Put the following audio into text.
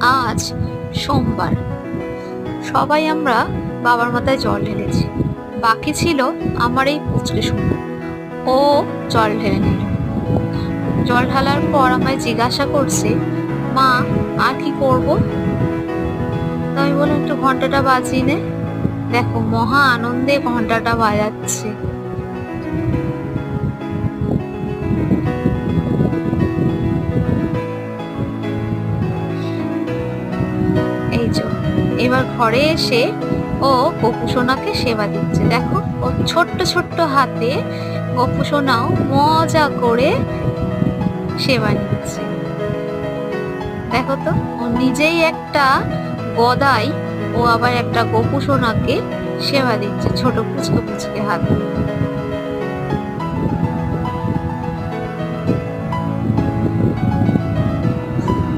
আজ সোমবার। সবাই আমরা বাবার মাথায় জল ঢেলেছি। বাকি ছিল আমার এই পুচকে সোনা। ও জল ঢেলে নিল। জল ঢালার পর আমায় জিজ্ঞাসা করছে, মা আর কি করব? তো আমি বললাম, একটু ঘন্টাটা বাজিয়ে নে। দেখো, মহা আনন্দে ঘন্টাটা বাজাচ্ছে। এই যে এবার ঘরে এসে ও গপু সোনাকে সেবা দিচ্ছে। দেখো, ও ছোট্ট ছোট্ট হাতে গপু সোনাও মজা করে সেবা নিচ্ছে। দেখো তো, ও নিজেই একটা গদাই, ও আবার একটা গপু সোনাকে সেবা দিচ্ছে ছোট পুচকে পুচকে হাতে।